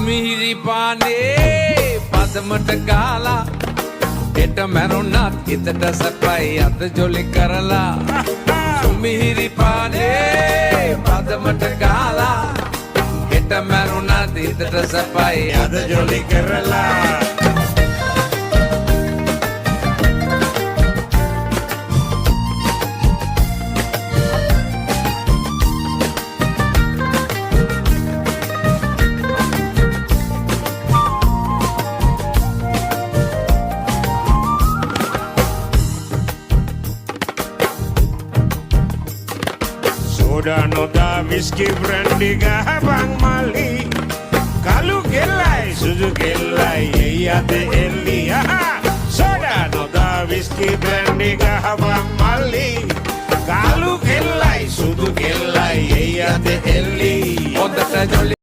සුමිහිරි පානේ පදමට ගාලා එට මැරුණත් හිතට සැපයි අත ජොලි කරලා සුමිහිරි පානේ පදමට ගාලා එට මැරුණත් හිතට සැපයි අත ජොලි කරලා Soda noda whiskey brandy gahabang mali kalu kelai suju kelai iyate elli soda noda whiskey brandy gahabang mali kalu kelai suju kelai iyate elli හොඳට ජොලි